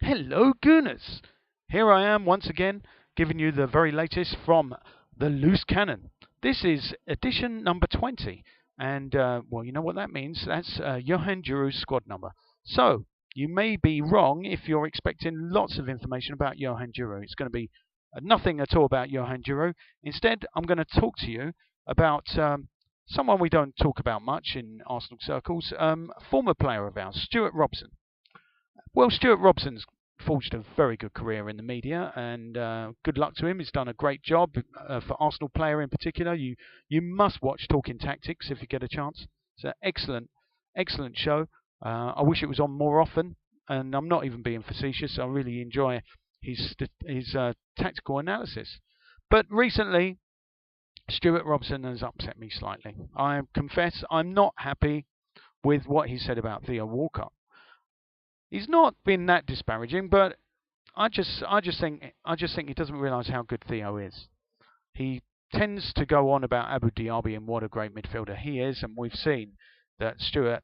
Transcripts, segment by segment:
Hello, Gooners! Here I am once again, giving you the very latest from the Loose Cannon. This is edition number 20, and, well, you know what that means. That's Johan Giroux's squad number. So, you may be wrong if you're expecting lots of information about Johan Giroux. It's going to be nothing at all about Johan Giroux. Instead, I'm going to talk to you about someone we don't talk about much in Arsenal circles, a former player of ours, Stuart Robson. Well, Stuart Robson's forged a very good career in the media, and good luck to him. He's done a great job for Arsenal player in particular. You must watch Talking Tactics if you get a chance. It's an excellent show. I wish it was on more often, and I'm not even being facetious. I really enjoy his tactical analysis. But recently, Stuart Robson has upset me slightly. I confess I'm not happy with what he said about Theo Walcott. He's not been that disparaging, but I just think he doesn't realise how good Theo is. He tends to go on about Abu Dhabi and what a great midfielder he is, and we've seen that Stuart.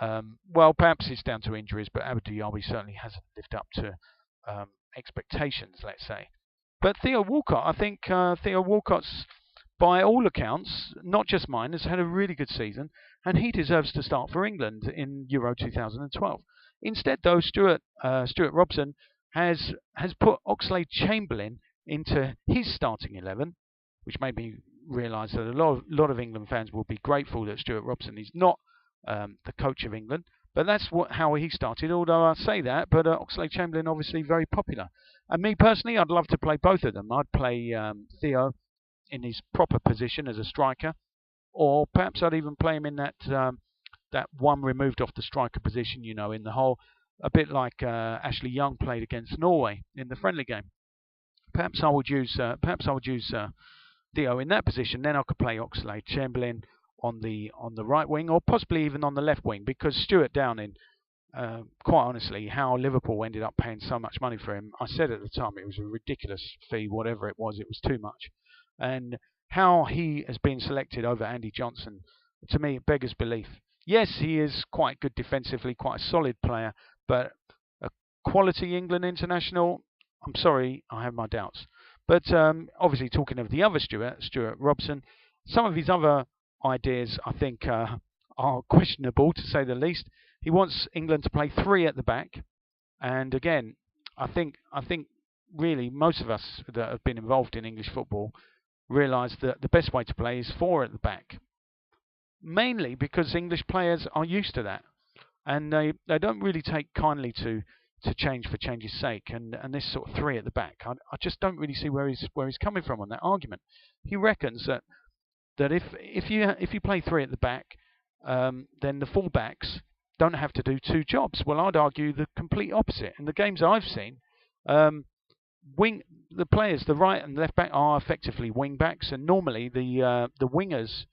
Well, perhaps it's down to injuries, but Abu Dhabi certainly hasn't lived up to expectations, let's say. But Theo Walcott, I think Theo Walcott's, by all accounts, not just mine, has had a really good season, and he deserves to start for England in Euro 2012. Instead, though, Stuart Robson has put Oxlade-Chamberlain into his starting 11, which made me realise that a lot of England fans will be grateful that Stuart Robson is not the coach of England. But that's how he started, although I say that, but Oxlade-Chamberlain obviously very popular. And me personally, I'd love to play both of them. I'd play Theo in his proper position as a striker, or perhaps I'd even play him in that one removed off the striker position, in the hole, a bit like Ashley Young played against Norway in the friendly game. Perhaps I would use Theo in that position. Then I could play Oxlade-Chamberlain on the right wing, or possibly even on the left wing, because Stuart Downing, quite honestly, how Liverpool ended up paying so much money for him, I said at the time it was a ridiculous fee, whatever it was too much. And how he has been selected over Andy Johnson, to me, it beggars belief. Yes, he is quite good defensively, quite a solid player, but a quality England international, I'm sorry, I have my doubts. But obviously, talking of the other Stuart Robson, some of his other ideas, I think, are questionable, to say the least. He wants England to play three at the back, and again, I think really most of us that have been involved in English football realise that the best way to play is four at the back. Mainly because English players are used to that, and they don't really take kindly to change for change's sake. And this sort of three at the back, I just don't really see where he's coming from on that argument. He reckons that if you play three at the back, then the full-backs don't have to do two jobs. Well, I'd argue the complete opposite. In the games I've seen, the players, the right and left back, are effectively wing backs, and normally the wingers.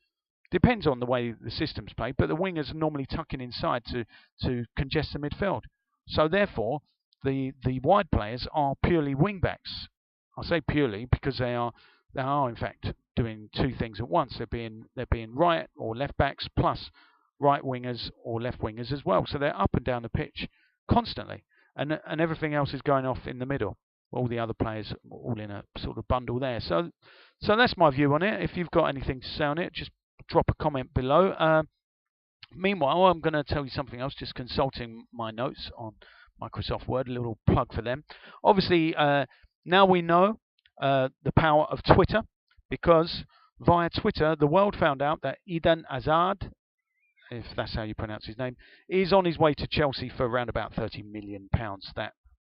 Depends on the way the system's played, but the wingers are normally tucking inside to congest the midfield. So therefore, the wide players are purely wing backs. I say purely because they are in fact doing two things at once. They're being right or left backs plus right wingers or left wingers as well. So they're up and down the pitch constantly, and everything else is going off in the middle. All the other players all in a sort of bundle there. So that's my view on it. If you've got anything to say on it, just drop a comment below. Meanwhile, I'm going to tell you something else, just consulting my notes on Microsoft Word, a little plug for them. Obviously, now we know the power of Twitter, because via Twitter, the world found out that Eden Hazard, if that's how you pronounce his name, is on his way to Chelsea for around about £30 million. That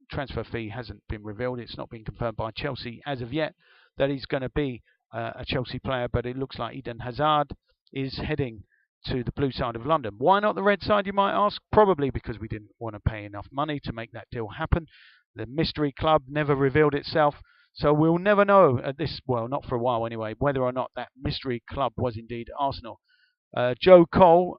transfer fee hasn't been revealed. It's not been confirmed by Chelsea as of yet that he's going to be a Chelsea player, but it looks like Eden Hazard is heading to the blue side of London. Why not the red side, you might ask? Probably because we didn't want to pay enough money to make that deal happen. The mystery club never revealed itself, so we'll never know at this, well, not for a while anyway, whether or not that mystery club was indeed Arsenal. Joe Cole,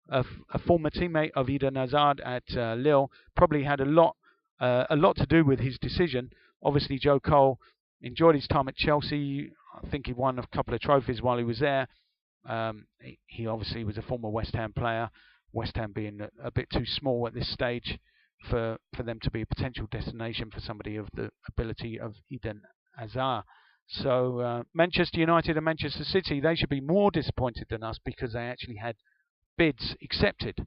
a former teammate of Eden Hazard at Lille, probably had a lot to do with his decision. Obviously, Joe Cole enjoyed his time at Chelsea. I think he won a couple of trophies while he was there. He obviously was a former West Ham player, West Ham being a bit too small at this stage for them to be a potential destination for somebody of the ability of Eden Hazard. So Manchester United and Manchester City, they should be more disappointed than us because they actually had bids accepted.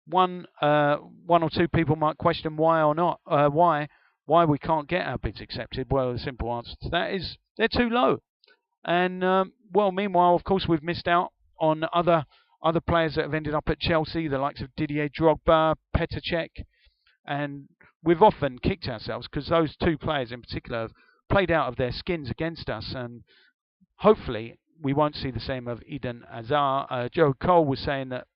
One or two people might question why or not, why we can't get our bids accepted. Well, the simple answer to that is they're too low. And well, meanwhile, of course, we've missed out on other players that have ended up at Chelsea, the likes of Didier Drogba, Petr Cech, and we've often kicked ourselves because those two players in particular have played out of their skins against us, and hopefully we won't see the same of Eden Hazard. Joe Cole was saying that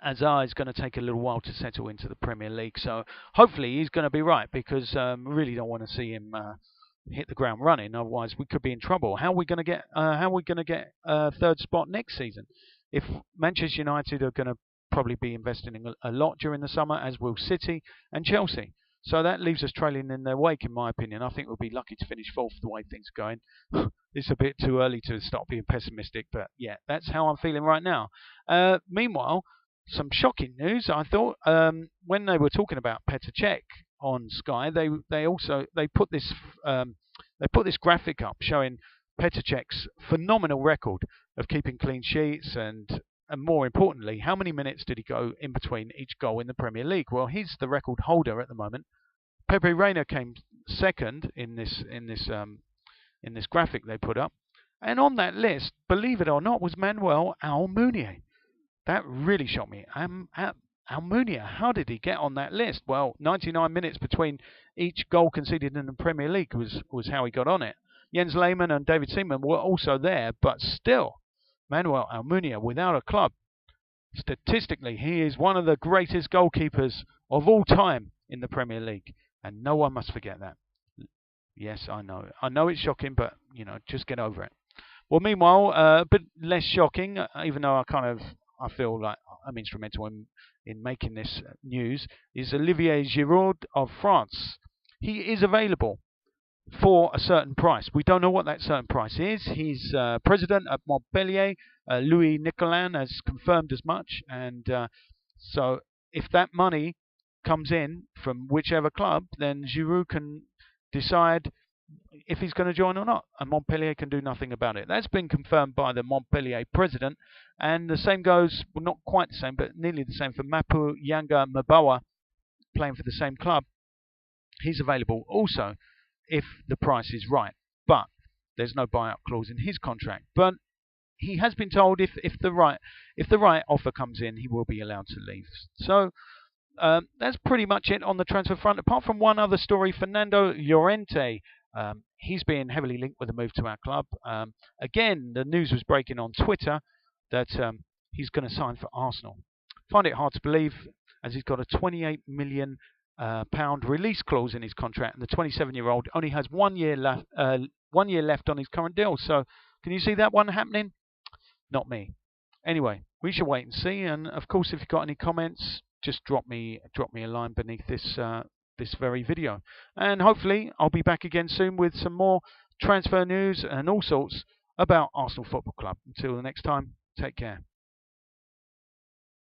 Hazard is going to take a little while to settle into the Premier League, so hopefully he's going to be right, because we really don't want to see him hit the ground running. Otherwise, we could be in trouble. How are we going to get a third spot next season? If Manchester United are going to probably be investing a lot during the summer, as will City and Chelsea. So that leaves us trailing in their wake, in my opinion. I think we'll be lucky to finish fourth the way things are going. It's a bit too early to start being pessimistic, but yeah, that's how I'm feeling right now. Meanwhile, some shocking news. I thought when they were talking about Petr Cech on Sky, they put this graphic up showing Petr Cech's phenomenal record of keeping clean sheets and more importantly, how many minutes did he go in between each goal in the Premier League? Well, he's the record holder at the moment. Pepe Reina came second in this graphic they put up, and on that list, believe it or not, was Manuel Almunia. That really shocked me. Almunia, how did he get on that list? Well, 99 minutes between each goal conceded in the Premier League was how he got on it. Jens Lehmann and David Seaman were also there, but still, Manuel Almunia without a club. Statistically, he is one of the greatest goalkeepers of all time in the Premier League, and no one must forget that. Yes, I know. I know it's shocking, but, just get over it. Well, meanwhile, a bit less shocking, even though I feel like I'm instrumental in making this news, is Olivier Giroud of France. He is available for a certain price. We don't know what that certain price is. He's president at Montpellier. Louis Nicolin has confirmed as much, and so if that money comes in from whichever club, then Giroud can decide if he's going to join or not, and Montpellier can do nothing about it. That's been confirmed by the Montpellier president, and the same goes, well, not quite the same, but nearly the same for Mapu Yanga Mabawa, playing for the same club. He's available also if the price is right, but there's no buyout clause in his contract. But he has been told if the right offer comes in, he will be allowed to leave. So that's pretty much it on the transfer front, apart from one other story. Fernando Llorente, he's been heavily linked with a move to our club. Again, the news was breaking on Twitter that he's going to sign for Arsenal. Find it hard to believe, as he's got a £28 million release clause in his contract, and the 27-year-old only has 1 year left on his current deal. So can you see that one happening? Not me. Anyway, we shall wait and see. And of course, if you've got any comments, just drop me a line beneath this very video. And hopefully I'll be back again soon with some more transfer news and all sorts about Arsenal Football Club. Until the next time, take care.